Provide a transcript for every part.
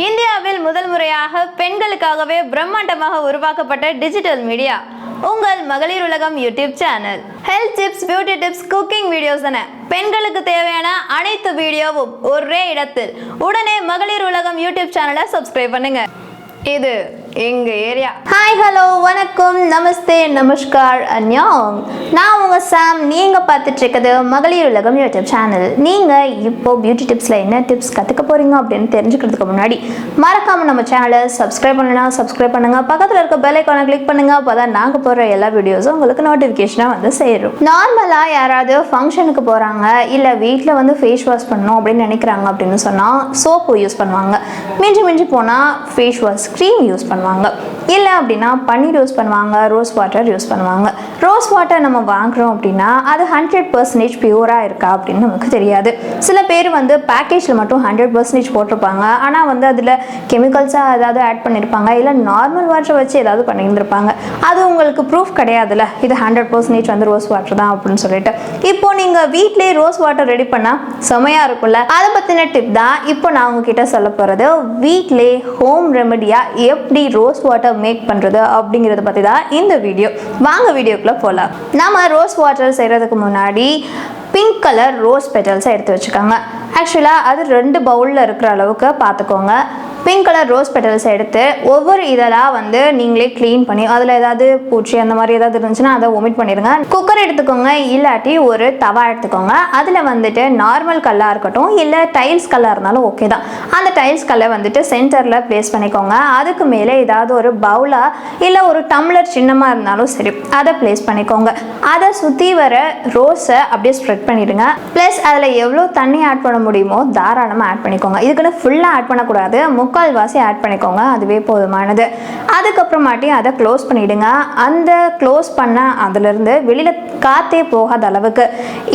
இந்தியாவில் முதல் முறையாக பெண்களுக்காகவே பிரம்மாண்டமாக உருவாக்கப்பட்ட டிஜிட்டல் மீடியா உங்கள் மகளிர் உலகம் YouTube channel. Health tips, beauty tips, cooking videos என பெண்களுக்கு தேவையான அனைத்து வீடியோவும் ஒரே இடத்தில். உடனே மகளிர் உலகம் யூடியூப் சேனலை சப்ஸ்கிரைப் பண்ணுங்க. இது எங்க ஏரியா. ஹாய், ஹலோ, வணக்கம், நமஸ்தே, நமஸ்கார், அன்யோங். நான் உங்க சாம். நீங்க பார்த்துட்டு இருக்கிறது மகளிர் உலகம் யூடியூப் சேனல். நீங்க இப்போ பியூட்டி டிப்ஸ்ல என்ன டிப்ஸ் கத்துக்க போறீங்க அப்படின்னு தெரிஞ்சுக்கிறதுக்கு முன்னாடி மறக்காம நம்ம சேனலை சப்ஸ்கிரைப் பண்ணலாம், சப்ஸ்கிரைப் பண்ணுங்க. பக்கத்துல இருக்க பெல் ஐகானை கிளிக் பண்ணுங்க. அப்பதான் நாங்க போடுற எல்லா வீடியோஸும் உங்களுக்கு நோட்டிபிகேஷனா வந்து சேரும். நார்மலா யாராவது ஃபங்க்ஷனுக்கு போறாங்க, இல்ல வீட்டில் வந்து ஃபேஸ் வாஷ் பண்ணணும் அப்படின்னு நினைக்கிறாங்க அப்படின்னு சொன்னா சோப்பு யூஸ் பண்ணுவாங்க. மிஞ்சி மிஞ்சி போனா ஃபேஸ் வாஷ் க்ரீம் யூஸ் பண்ணுவாங்க. இல்லை அப்படின்னா பன்னீர் யூஸ் பண்ணுவாங்க, ரோஸ் வாட்டர் யூஸ் பண்ணுவாங்க. ரோஸ் வாட்டர் நம்ம வாங்குறோம் அப்படின்னா அது 100% பியூராக இருக்கா அப்படின்னு நமக்கு தெரியாது. சில பேர் வந்து பேக்கேஜில் மட்டும் 100% போட்டிருப்பாங்க. ஆனால் வந்து அதில் கெமிக்கல்ஸாக ஏதாவது ஆட் பண்ணியிருப்பாங்க, இல்லை நார்மல் வாட்டரை வச்சு ஏதாவது பண்ணியிருந்திருப்பாங்க. அது உங்களுக்கு ப்ரூஃப் கிடையாதுல்ல, இது 100% வந்து ரோஸ் வாட்டர் தான் அப்படின்னு சொல்லிட்டு. இப்போ நீங்கள் வீட்டிலே ரோஸ் வாட்டர் ரெடி பண்ணால் செமையாக இருக்கும்ல. அதை பற்றின டிப் தான் இப்போ நான் உங்ககிட்ட சொல்ல போகிறது. வீட்டிலே ஹோம் ரெமடியாக எப்படி ரோஸ் வாட்டர் மேக் பண்ணுறது அப்படிங்கிறத பற்றி தான் இந்த வீடியோ. வாங்க வீடியோக்குள்ளே போகலாம். நம்ம ரோஸ் வாட்டர் செய்கிறதுக்கு முன்னாடி பிங்க் கலர் ரோஸ் பெட்டல்ஸை எடுத்து வச்சுக்கோங்க. ஆக்சுவலாக அது 2 பவுலில் இருக்கிற அளவுக்கு பார்த்துக்கோங்க. பிங்க் கலர் ரோஸ் பெட்டல்ஸ் எடுத்து ஒவ்வொரு இதெல்லாம் வந்து நீங்களே க்ளீன் பண்ணி அதில் ஏதாவது பூச்சி அந்த மாதிரி ஏதாவது இருந்துச்சுன்னா அதை ஒமிட் பண்ணிடுங்க. குக்கர் எடுத்துக்கோங்க, இல்லாட்டி ஒரு தவா எடுத்துக்கோங்க. அதில் வந்துட்டு நார்மல் கல்லாக இருக்கட்டும், இல்லை டைல்ஸ் கல்லாக இருந்தாலும் ஓகே தான். அந்த டைல்ஸ் கல்லை வந்துட்டு சென்டரில் ப்ளேஸ் பண்ணிக்கோங்க. அதுக்கு மேலே ஏதாவது ஒரு பவுலாக இல்லை ஒரு டம்ளர் சின்னமாக இருந்தாலும் சரி, அதை ப்ளேஸ் பண்ணிக்கோங்க. அதை சுற்றி வர ரோஸை அப்படியே ஸ்ப்ரெட் பண்ணிவிடுங்க. ப்ளஸ் அதில் எவ்வளோ தண்ணி ஆட் பண்ண முடியுமோ தாராளமாக ஆட் பண்ணிக்கோங்க. இதுக்குன்னு ஃபுல்லாக ஆட் பண்ணக்கூடாது, முக்கால்வாசி ஆட் பண்ணிக்கோங்க, அதுவே போதுமானது. அதுக்கப்புறமாட்டி அதை க்ளோஸ் பண்ணிவிடுங்க. அந்த க்ளோஸ் பண்ண அதிலிருந்து வெளியில் காற்றே போகாத அளவுக்கு,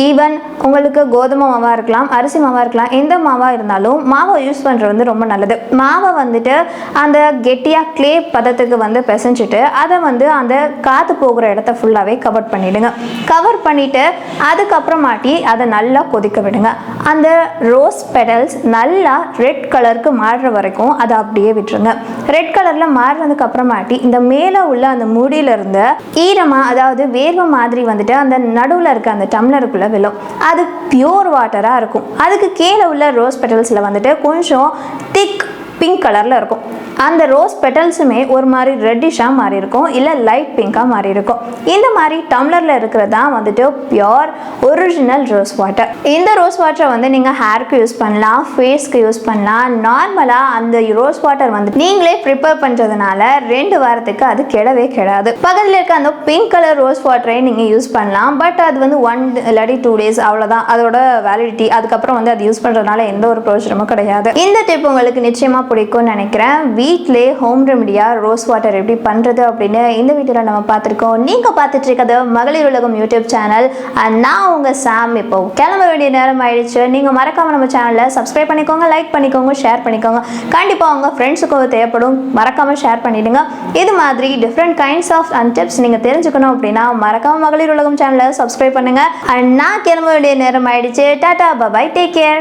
ஈவன் உங்களுக்கு கோதுமை மாவாக இருக்கலாம், அரிசி மாவாக இருக்கலாம், எந்த மாவாக இருந்தாலும் மாவை யூஸ் பண்ணுறது வந்து ரொம்ப நல்லது. மாவை வந்துட்டு அந்த கெட்டியாக க்ளே பதத்துக்கு வந்து பிசைஞ்சிட்டு அதை வந்து அந்த காற்று போகிற இடத்த ஃபுல்லாகவே கவர் பண்ணிவிடுங்க. கவர் பண்ணிவிட்டு அதுக்கப்புறமாட்டி அதை நல்லா கொதிக்க விடுங்க. அந்த ரோஸ் பெடல்ஸ் நல்லா ரெட் கலருக்கு மாறுற வரைக்கும் அதை அப்படியே விட்டுருங்க. ரெட் கலர்ல மாறினதுக்கு அப்புறமாட்டி இந்த மேலே உள்ள அந்த மூடியில இருந்து ஈரமா, அதாவது வேர்வை மாதிரி வந்துட்டு அந்த நடுவில் இருக்க அந்த டம்ளருக்குள்ள விழும். அது பியூர் வாட்டரா இருக்கும். அதுக்கு கீழே உள்ள ரோஸ் பெட்டல்ஸ்ல வந்துட்டு கொஞ்சம் திக் பிங்க் கலர்ல இருக்கும். அந்த ரோஸ் பெட்டல்ஸுமே ஒரு மாதிரி ரெட்டிஷாக மாறி இருக்கும், இல்லை லைட் பிங்காக மாறி இருக்கும். இந்த மாதிரி டம்ளரில் இருக்கிறது தான் வந்துட்டு பியோர் ஒரிஜினல் ரோஸ் வாட்டர். இந்த ரோஸ் வாட்டரை வந்து நீங்கள் ஹேருக்கு யூஸ் பண்ணலாம், ஃபேஸ்க்கு யூஸ் பண்ணலாம். நார்மலாக அந்த ரோஸ் வாட்டர் வந்து நீங்களே ப்ரிப்பேர் பண்ணுறதுனால 2 வாரத்துக்கு அது கெடவே கெடாது. பக்கத்தில் இருக்க அந்த பிங்க் கலர் ரோஸ் வாட்டரை நீங்கள் யூஸ் பண்ணலாம். பட் அது வந்து 1 இல்லாட்டி 2 டேஸ் அவ்வளோதான் அதோட வேலிடிட்டி. அதுக்கப்புறம் வந்து அது யூஸ் பண்ணுறதுனால எந்த ஒரு பிரயோஜனமும் கிடையாது. இந்த டிப் உங்களுக்கு நிச்சயமாக பிடிக்கும்னு நினைக்கிறேன். வீட்டிலே ஹோம் ரெமடியாக ரோஸ் வாட்டர் எப்படி பண்ணுறது அப்படின்னு இந்த வீடியோவில் நம்ம பார்த்துருக்கோம். நீங்கள் பார்த்துட்டு இருக்கிறது மகளிர் உலகம் யூடியூப் சேனல். நான் உங்கள் சாம். இப்போ கிளம்ப வேண்டிய நேரம் ஆயிடுச்சு. நீங்கள் மறக்காமல் நம்ம சேனலை சப்ஸ்கிரைப் பண்ணிக்கோங்க, லைக் பண்ணிக்கோங்க, ஷேர் பண்ணிக்கோங்க. கண்டிப்பாக உங்கள் ஃப்ரெண்ட்ஸுக்கும் தேவைப்படும், மறக்காமல் ஷேர் பண்ணிவிடுங்க. இது மாதிரி different kinds of and tips நீங்கள் தெரிஞ்சுக்கணும் அப்படின்னா மறக்காமல் மகளிர் உலகம் சேனலை சப்ஸ்கிரைப் பண்ணுங்கள். நான் கிளம்ப வேண்டிய நேரம் ஆயிடுச்சு. டாடா, பாய், டேக் கேர்.